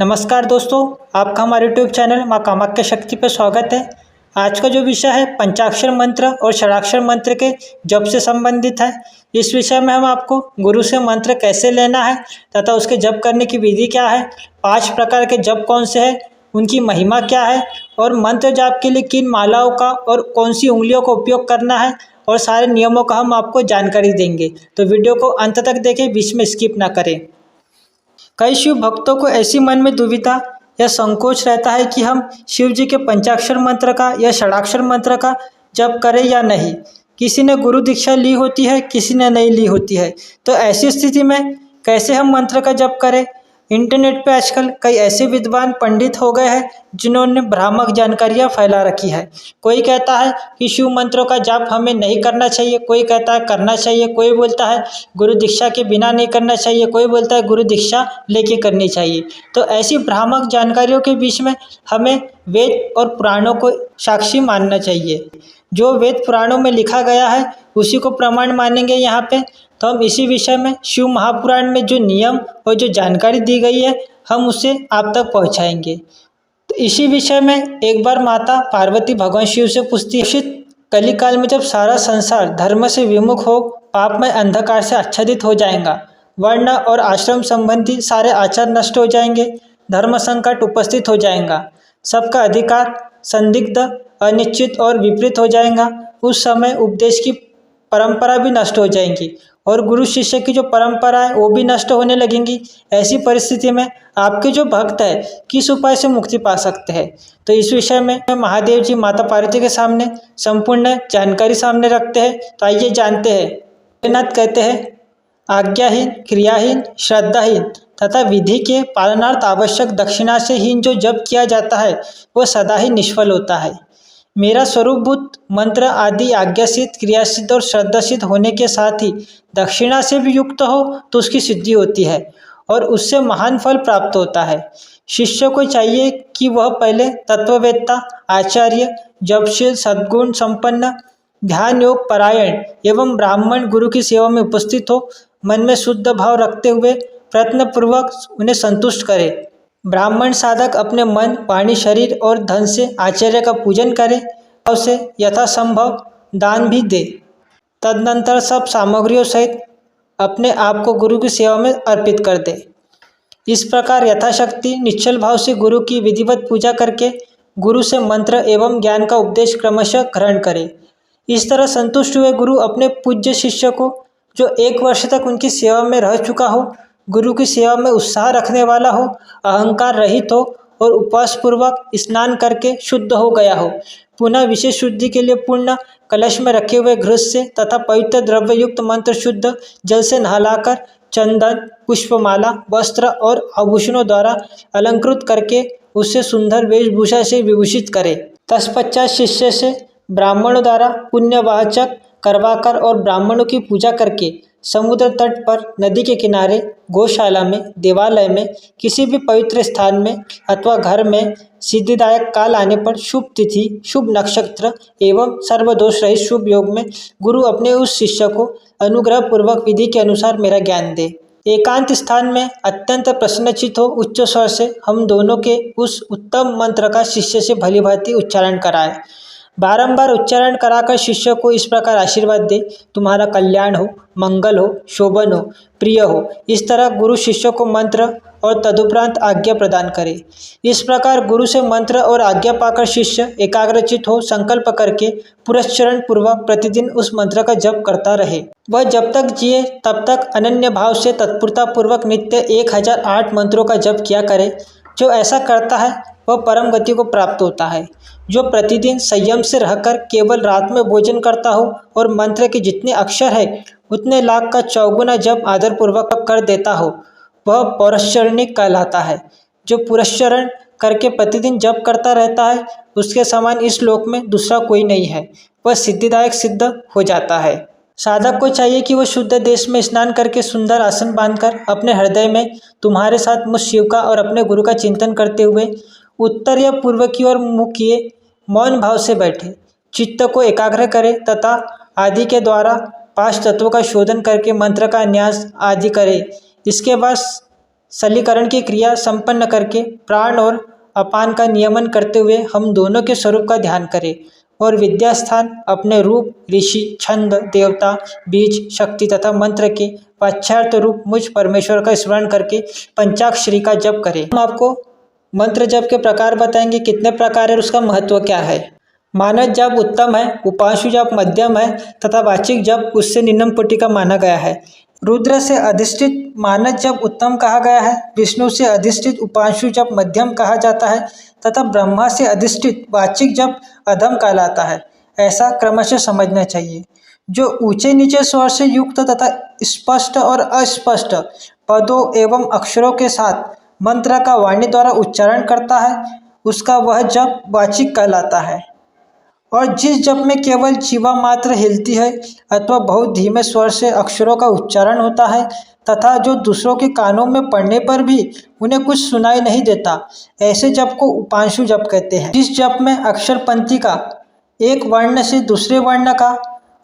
नमस्कार दोस्तों, आपका हमारे यूट्यूब चैनल माँ कामाख्या शक्ति पर स्वागत है। आज का जो विषय है पंचाक्षर मंत्र और षडाक्षर मंत्र के जप से संबंधित है। इस विषय में हम आपको गुरु से मंत्र कैसे लेना है तथा उसके जप करने की विधि क्या है, 5 प्रकार के जप कौन से हैं, उनकी महिमा क्या है और मंत्र जाप के लिए किन मालाओं का और कौन सी उंगलियों का उपयोग करना है और सारे नियमों का हम आपको जानकारी देंगे। तो वीडियो को अंत तक देखें, बीच में स्किप ना करें। कई शिव भक्तों को ऐसी मन में दुविधा या संकोच रहता है कि हम शिव जी के पंचाक्षर मंत्र का या षडाक्षर मंत्र का जप करें या नहीं। किसी ने गुरु दीक्षा ली होती है, किसी ने नहीं ली होती है। तो ऐसी स्थिति में कैसे हम मंत्र का जप करें। इंटरनेट पे आजकल कई ऐसे विद्वान पंडित हो गए हैं जिन्होंने भ्रामक जानकारियाँ फैला रखी है। कोई कहता है कि शिव मंत्रों का जाप हमें नहीं करना चाहिए, कोई कहता है करना चाहिए, कोई बोलता है गुरु दीक्षा के बिना नहीं करना चाहिए, कोई बोलता है गुरु दीक्षा लेके करनी चाहिए। तो ऐसी भ्रामक जानकारियों के बीच में हमें वेद और पुराणों को साक्षी मानना चाहिए। जो वेद पुराणों में लिखा गया है उसी को प्रमाण मानेंगे यहाँ पे। तो हम इसी विषय में शिव महापुराण में जो नियम और जो जानकारी दी गई है हम उसे आप तक पहुँचाएंगे। तो इसी विषय में एक बार माता पार्वती भगवान शिव से पूछती है, कलिकाल में जब सारा संसार धर्म से विमुख हो, पापमय अंधकार से आच्छादित हो जाएगा, वर्ण और आश्रम संबंधी सारे आचार नष्ट हो जाएंगे, धर्म संकट उपस्थित हो जाएगा, सबका अधिकार संदिग्ध, अनिश्चित और विपरीत हो जाएगा। उस समय उपदेश की परंपरा भी नष्ट हो जाएंगी और गुरु शिष्य की जो परंपरा है वो भी नष्ट होने लगेंगी। ऐसी परिस्थिति में आपके जो भक्त है किस उपाय से मुक्ति पा सकते हैं। तो इस विषय में महादेव जी माता पार्वती के सामने संपूर्ण जानकारी सामने रखते हैं। तो आइए जानते हैं। भोलेनाथ कहते हैं, आज्ञाहीन, क्रियाहीन, श्रद्धाहीन तथा विधि के पालनार्थ आवश्यक दक्षिणा से हीन जो जप किया जाता है वह सदा ही निष्फल होता है। मेरा स्वरूपभूत मंत्र आदि आज्ञासिद्ध, क्रियासिद्ध और श्रद्धासिद्ध होने के साथ ही दक्षिणा से भी युक्त हो तो उसकी सिद्धि होती है और उससे महान फल प्राप्त होता है। शिष्य को चाहिए कि वह पहले तत्ववेत्ता, आचार्य, जपशील, सद्गुण संपन्न, ध्यान योग परायण एवं ब्राह्मण गुरु की सेवा में उपस्थित हो, मन में शुद्ध भाव रखते हुए प्रयत्नपूर्वक उन्हें संतुष्ट करे। ब्राह्मण साधक अपने मन, वाणी, शरीर और धन से आचार्य का पूजन करे और उसे यथासंभव दान भी दे। तदनंतर सब सामग्रियों सहित अपने आप को गुरु की सेवा में अर्पित कर दे। इस प्रकार यथाशक्ति निश्चल भाव से गुरु की विधिवत पूजा करके गुरु से मंत्र एवं ज्ञान का उपदेश क्रमशः ग्रहण करे। इस तरह संतुष्ट हुए गुरु अपने पूज्य शिष्य को, जो 1 वर्ष तक उनकी सेवा में रह चुका हो, गुरु की सेवा में उत्साह रखने वाला हो, अहंकार रहित हो और उपवास पूर्वक स्नान करके शुद्ध हो गया हो, पुनः विशेष शुद्धि के लिए पूर्ण कलश में रखे हुए घृत से तथा पवित्र द्रव्य युक्त मंत्र शुद्ध जल से नहलाकर चंदन, पुष्पमाला, वस्त्र और आभूषणों द्वारा अलंकृत करके उससे सुंदर वेशभूषा से विभूषित करे। तत्पश्चात शिष्य से ब्राह्मणों द्वारा पुण्यवाचक करवाकर और ब्राह्मणों की पूजा करके समुद्र तट पर, नदी के किनारे, गौशाला में, देवालय में, किसी भी पवित्र स्थान में अथवा घर में सिद्धिदायक काल आने पर शुभ तिथि, शुभ नक्षत्र एवं सर्वदोष रहित शुभ योग में गुरु अपने उस शिष्य को अनुग्रह पूर्वक विधि के अनुसार मेरा ज्ञान दे। एकांत स्थान में अत्यंत प्रसन्नचित हो उच्च स्वर से हम दोनों के उस उत्तम मंत्र का शिष्य से भलीभांति उच्चारण कराए। बारंबार उच्चारण कराकर शिष्य को इस प्रकार आशीर्वाद दे, तुम्हारा कल्याण हो, मंगल हो, शोभन हो, प्रिय हो। इस तरह गुरु शिष्य को मंत्र और तदुपरांत आज्ञा प्रदान करे। इस प्रकार गुरु से मंत्र और आज्ञा पाकर शिष्य एकाग्रचित हो संकल्प करके पुरस्चरण पूर्वक प्रतिदिन उस मंत्र का जप करता रहे। वह जब तक जिए तब तक अनन्य भाव से तत्परता पूर्वक नित्य 1008 मंत्रों का जप किया करे। जो ऐसा करता है वह परम गति को प्राप्त होता है। जो प्रतिदिन संयम से रहकर केवल रात में भोजन करता हो और मंत्र के जितने अक्षर है उतने लाख का 4 जप आदरपूर्वक कर देता हो, वह पौरश्चरणिक कहलाता है। जो पुरस्चरण करके प्रतिदिन जप करता रहता है उसके समान इस लोक में दूसरा कोई नहीं है, वह सिद्धिदायक सिद्ध हो जाता है। साधक को चाहिए कि वह शुद्ध देश में स्नान करके सुंदर आसन बांधकर अपने हृदय में तुम्हारे साथ मुझ शिव का और अपने गुरु का चिंतन करते हुए उत्तर या पूर्व की ओर मुख किए मौन भाव से बैठे चित्त को एकाग्र करे तथा आदि के द्वारा 5 तत्वों का शोधन करके मंत्र का न्यास आदि करे। इसके बाद सलीकरण की क्रिया संपन्न करके प्राण और अपान का नियमन करते हुए हम दोनों के स्वरूप का ध्यान करें और विद्या स्थान अपने रूप, ऋषि, छंद, देवता, बीज, शक्ति तथा मंत्र के वाच्यार्थ रूप मुझ परमेश्वर का स्मरण करके पंचाक्षरी का जप करें। हम आपको मंत्र जप के प्रकार बताएंगे, कितने प्रकार है, उसका महत्व क्या है। मानस जप उत्तम है, उपांशु जप मध्यम है तथा वाचिक जप उससे निम्न कोटि का माना गया है। रुद्र से अधिष्ठित मानस जप उत्तम कहा गया है, विष्णु से अधिष्ठित उपांशु जप मध्यम कहा जाता है तथा ब्रह्मा से अधिष्ठित वाचिक जप अधम कहलाता है। ऐसा क्रमशः समझना चाहिए। जो ऊंचे नीचे स्वर से युक्त तथा स्पष्ट और अस्पष्ट पदों एवं अक्षरों के साथ मंत्र का वाणी द्वारा उच्चारण करता है उसका वह जप वाचिक कहलाता है। और जिस जप में केवल जीवा मात्र हिलती है अथवा बहुत धीमे स्वर से अक्षरों का उच्चारण होता है तथा जो दूसरों के कानों में पड़ने पर भी उन्हें कुछ सुनाई नहीं देता, ऐसे जप को उपांशु जप कहते हैं। जिस जप में अक्षर पंक्ति का एक वर्ण से दूसरे वर्ण का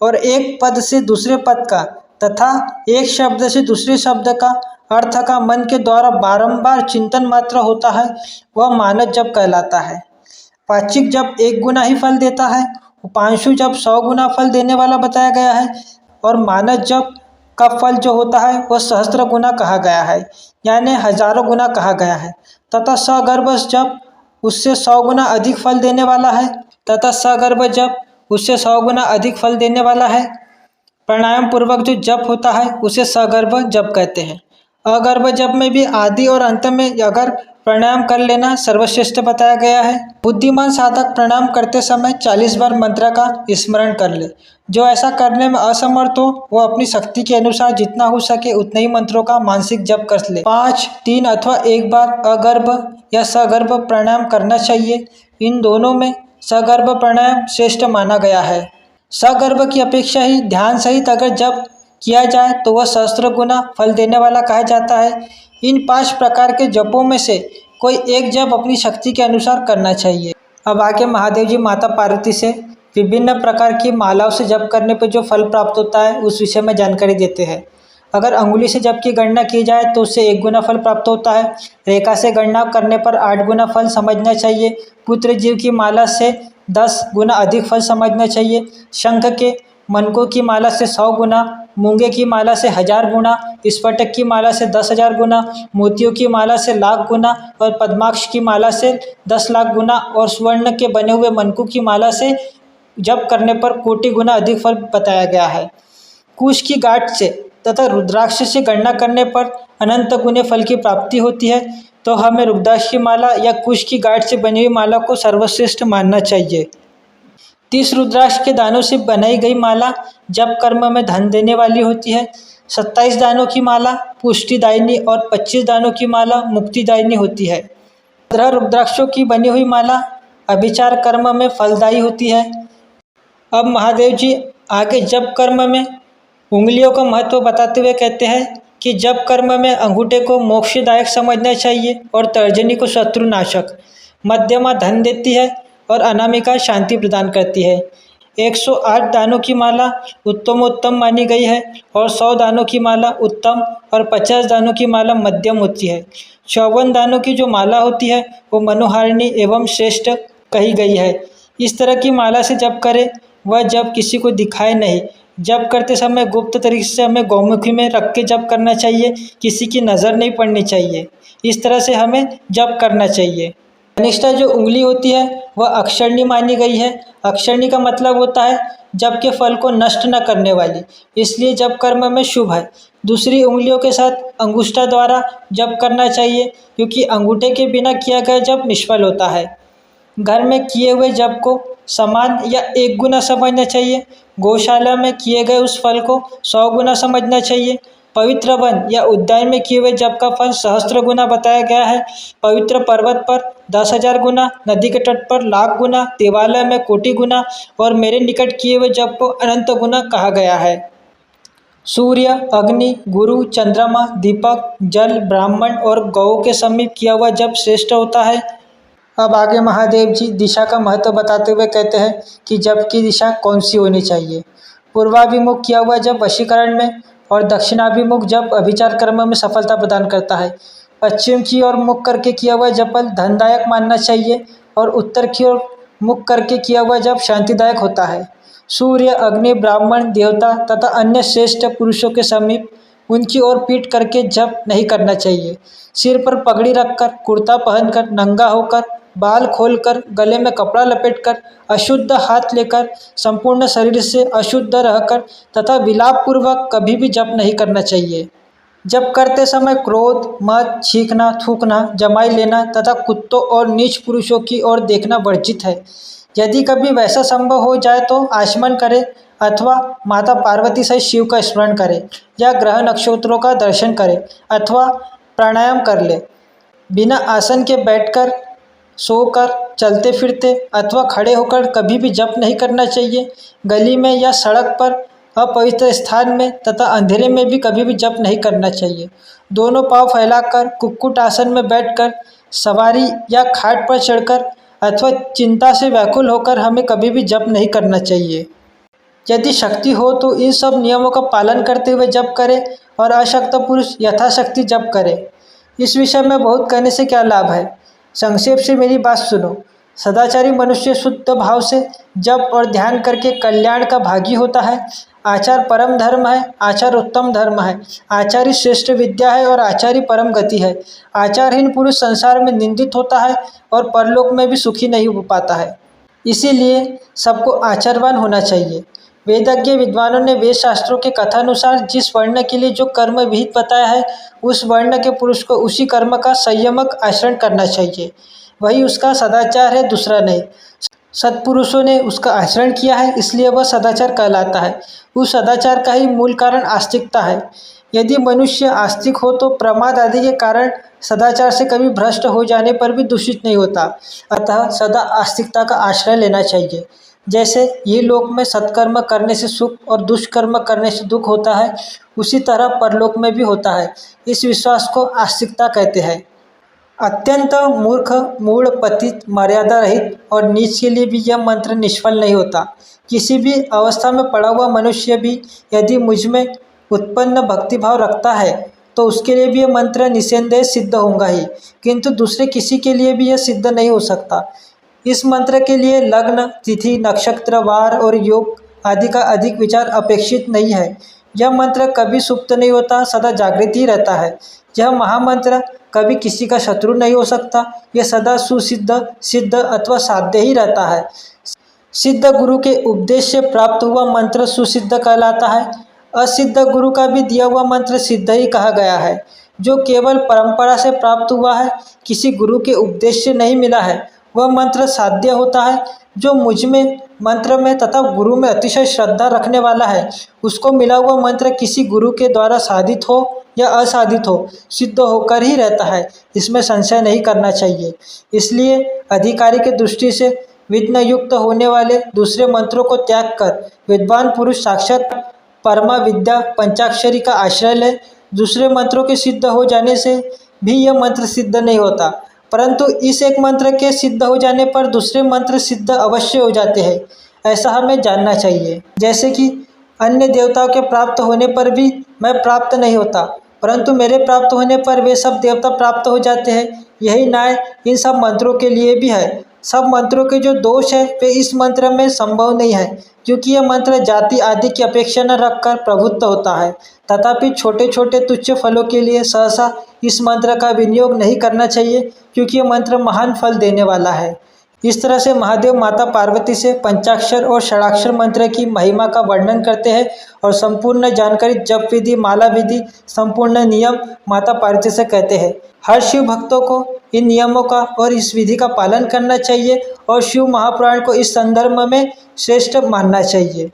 और एक पद से दूसरे पद का तथा एक शब्द से दूसरे शब्द का अर्थ का मन के द्वारा बारंबार चिंतन मात्र होता है वह मानस जप कहलाता है। वाचिक जप 1 गुना ही फल देता है, उपांशु जप 100 गुना फल देने वाला बताया गया है और मानस जप का फल जो होता है वह सहस्त्र गुना कहा गया है, यानी हजारों गुना कहा गया है। तथा सगर्भ जप उससे 100 गुना अधिक फल देने वाला है प्राणायाम पूर्वक जो जप होता है उसे सगर्भ जप कहते हैं। अगर्भ जप में भी आदि और अंत में अगर प्राणायाम कर लेना सर्वश्रेष्ठ बताया गया है। बुद्धिमान साधक प्राणायाम करते समय 40 बार मंत्र का स्मरण कर ले। जो ऐसा करने में असमर्थ हो वो अपनी शक्ति के अनुसार जितना हो सके उतने ही मंत्रों का मानसिक जप कर ले। 5, 3 अथवा 1 बार अगर्भ या सगर्भ प्राणायाम करना चाहिए। इन दोनों में सगर्भ प्राणायाम श्रेष्ठ माना गया है। सगर्भ की अपेक्षा ही ध्यान सहित अगर जप किया जाए तो वह सहस्त्र गुना फल देने वाला कहा जाता है। इन 5 प्रकार के जपों में से कोई एक जप अपनी शक्ति के अनुसार करना चाहिए। अब आगे महादेव जी माता पार्वती से विभिन्न प्रकार की मालाओं से जप करने पर जो फल प्राप्त होता है उस विषय में जानकारी देते हैं। अगर अंगुली से जप की गणना की जाए तो उससे 1 गुना फल प्राप्त होता है। रेखा से गणना करने पर 8 गुना फल समझना चाहिए। पुत्र जीव की माला से 10 गुना अधिक फल समझना चाहिए। शंख के मनकों की माला से 100 गुना, मूंगे की माला से 1000 गुना, स्फटिक की माला से 10,000 गुना, मोतियों की माला से 1,00,000 गुना और पद्माक्ष की माला से 10 लाख गुना और स्वर्ण के बने हुए मनकों की माला से जप करने पर कोटि गुना अधिक फल बताया गया है। कुश की गांठ से तथा रुद्राक्ष से गणना करने पर अनंत गुने फल की प्राप्ति होती है, तो हमें रुद्राक्ष की माला या कुश की गांठ से बनी हुई माला को सर्वश्रेष्ठ मानना चाहिए। 30 रुद्राक्ष के दानों से बनाई गई माला जप कर्म में धन देने वाली होती है। 27 दानों की माला पुष्टिदायिनी और 25 दानों की माला मुक्तिदायिनी होती है। 15 रुद्राक्षों की बनी हुई माला अभिचार कर्म में फलदायी होती है। अब महादेव जी आगे जप कर्म में उंगलियों का महत्व बताते हुए कहते हैं कि जप कर्म में अंगूठे को मोक्षदायक समझना चाहिए और तर्जनी को शत्रुनाशक, मध्यमा धन देती है और अनामिका शांति प्रदान करती है। 108 दानों की माला उत्तमोत्तम मानी गई है और 100 दानों की माला उत्तम और 50 दानों की माला मध्यम होती है। 54 दानों की जो माला होती है वो मनोहारिणी एवं श्रेष्ठ कही गई है। इस तरह की माला से जप करें वह जप किसी को दिखाए नहीं। जप करते समय गुप्त तरीके से हमें गौमुखी में रख के जप करना चाहिए, किसी की नज़र नहीं पड़नी चाहिए। इस तरह से हमें जप करना चाहिए। कनिष्ठा जो उंगली होती है वह अक्षरणी मानी गई है। अक्षरणी का मतलब होता है जप के फल को नष्ट न करने वाली, इसलिए जप कर्म में शुभ है। दूसरी उंगलियों के साथ अंगूठा द्वारा जप करना चाहिए क्योंकि अंगूठे के बिना किया गया जप निष्फल होता है। घर में किए हुए जप को समान या 1 गुना समझना चाहिए। गौशाला में किए गए उस फल को 100 गुना समझना चाहिए। पवित्र वन या उद्यान में किए हुए जप का फल सहस्त्र गुना बताया गया है। पवित्र पर्वत पर 10,000 गुना, नदी के तट पर 1,00,000 गुना, देवालय में कोटि गुना और मेरे निकट किए हुए जप को अनंत गुना कहा गया है। सूर्य, अग्नि, गुरु, चंद्रमा, दीपक, जल, ब्राह्मण और गौ के समीप किया हुआ जप श्रेष्ठ होता है। अब आगे महादेव जी दिशा का महत्व बताते हुए कहते हैं कि जप की दिशा कौन सी होनी चाहिए। पूर्वाभिमुख किया हुआ जप वशीकरण में और दक्षिणाभिमुख जप अभिचार कर्म में सफलता प्रदान करता है। पश्चिम की ओर मुख करके किया हुआ जपल धनदायक मानना चाहिए और उत्तर की ओर मुख करके किया हुआ जप शांतिदायक होता है। सूर्य, अग्नि, ब्राह्मण, देवता तथा अन्य श्रेष्ठ पुरुषों के समीप उनकी ओर पीट करके जप नहीं करना चाहिए। सिर पर पगड़ी रखकर, कुर्ता पहनकर, नंगा होकर, बाल खोलकर, गले में कपड़ा लपेटकर, अशुद्ध हाथ लेकर, संपूर्ण शरीर से अशुद्ध रहकर तथा विलाप पूर्वक कभी भी जप नहीं करना चाहिए। जप करते समय क्रोध, मद, छींकना, थूकना, जमाई लेना तथा कुत्तों और नीच पुरुषों की ओर देखना वर्जित है। यदि कभी वैसा संभव हो जाए तो आचमन करें अथवा माता पार्वती सहित शिव का स्मरण करें या ग्रह नक्षत्रों का दर्शन करें अथवा प्राणायाम कर ले। बिना आसन के बैठकर, सोकर, चलते फिरते अथवा खड़े होकर कभी भी जप नहीं करना चाहिए। गली में या सड़क पर, अपवित्र स्थान में तथा अंधेरे में भी कभी भी जप नहीं करना चाहिए। दोनों पांव फैलाकर कुक्कुट आसन में बैठकर, सवारी या खाट पर चढ़कर अथवा चिंता से व्याकुल होकर हमें कभी भी जप नहीं करना चाहिए। यदि शक्ति हो तो इन सब नियमों का पालन करते हुए जप करें और अशक्त पुरुष यथाशक्ति जप करें। इस विषय में बहुत कहने से क्या लाभ है, संक्षेप से मेरी बात सुनो। सदाचारी मनुष्य शुद्ध भाव से जप और ध्यान करके कल्याण का भागी होता है। आचार परम धर्म है, आचार उत्तम धर्म है, आचार ही श्रेष्ठ विद्या है और आचार ही परम गति है। आचारहीन पुरुष संसार में निंदित होता है और परलोक में भी सुखी नहीं हो पाता है। इसीलिए सबको आचारवान होना चाहिए। वेदज्ञ विद्वानों ने वेद शास्त्रों के कथानुसार जिस वर्ण के लिए जो कर्म विहित बताया है, उस वर्ण के पुरुष को उसी कर्म का संयमक आचरण करना चाहिए। वही उसका सदाचार है, दूसरा नहीं। सत्पुरुषों ने उसका आचरण किया है, इसलिए वह सदाचार कहलाता है। उस सदाचार का ही मूल कारण आस्तिकता है। यदि मनुष्य आस्तिक हो तो प्रमाद आदि के कारण सदाचार से कभी भ्रष्ट हो जाने पर भी दूषित नहीं होता। अतः सदा आस्तिकता का आश्रय लेना चाहिए। जैसे ये लोक में सत्कर्म करने से सुख और दुष्कर्म करने से दुख होता है, उसी तरह परलोक में भी होता है। इस विश्वास को आस्तिकता कहते हैं। अत्यंत मूर्ख, मूढ़, पतित, मर्यादा रहित और नीच के लिए भी यह मंत्र निष्फल नहीं होता। किसी भी अवस्था में पड़ा हुआ मनुष्य भी यदि मुझ में उत्पन्न भक्तिभाव रखता है तो उसके लिए भी यह मंत्र निस्संदेह सिद्ध होगा ही, किंतु दूसरे किसी के लिए भी यह सिद्ध नहीं हो सकता। इस मंत्र के लिए लग्न, तिथि, नक्षत्र, वार और योग आदि का अधिक विचार अपेक्षित नहीं है। यह मंत्र कभी सुप्त नहीं होता, सदा जागृत ही रहता है। यह महामंत्र कभी किसी का शत्रु नहीं हो सकता। यह सदा सुसिद्ध, सिद्ध अथवा साध्य ही रहता है। सिद्ध गुरु के उपदेश से प्राप्त हुआ मंत्र सुसिद्ध कहलाता है। असिद्ध गुरु का भी दिया हुआ मंत्र सिद्ध ही कहा गया है। जो केवल परंपरा से प्राप्त हुआ है, किसी गुरु के उपदेश से नहीं मिला है, वह मंत्र साध्य होता है। जो मुझ में, मंत्र में तथा गुरु में अतिशय श्रद्धा रखने वाला है, उसको मिला हुआ मंत्र किसी गुरु के द्वारा साधित हो या असाधित हो, सिद्ध होकर ही रहता है। इसमें संशय नहीं करना चाहिए। इसलिए अधिकारी के दृष्टि से विघ्न युक्त होने वाले दूसरे मंत्रों को त्याग कर विद्वान पुरुष साक्षात परमा विद्या पंचाक्षरी का आश्रय ले। दूसरे मंत्रों के सिद्ध हो जाने से भी यह मंत्र सिद्ध नहीं होता, परंतु इस एक मंत्र के सिद्ध हो जाने पर दूसरे मंत्र सिद्ध अवश्य हो जाते हैं, ऐसा हमें जानना चाहिए। जैसे कि अन्य देवताओं के प्राप्त होने पर भी मैं प्राप्त नहीं होता, परंतु मेरे प्राप्त होने पर वे सब देवता प्राप्त हो जाते हैं। यही न्याय इन सब मंत्रों के लिए भी है। सब मंत्रों के जो दोष है वे इस मंत्र में संभव नहीं है, क्योंकि यह मंत्र जाति आदि की अपेक्षा न रखकर प्रभुत्व होता है। तथापि छोटे छोटे तुच्छ फलों के लिए सहसा इस मंत्र का विनियोग नहीं करना चाहिए, क्योंकि यह मंत्र महान फल देने वाला है। इस तरह से महादेव माता पार्वती से पंचाक्षर और षडाक्षर मंत्र की महिमा का वर्णन करते हैं और संपूर्ण जानकारी जप विधि, माला विधि, संपूर्ण नियम माता पार्वती से कहते हैं। हर शिव भक्तों को इन नियमों का और इस विधि का पालन करना चाहिए और शिव महापुराण को इस संदर्भ में श्रेष्ठ मानना चाहिए।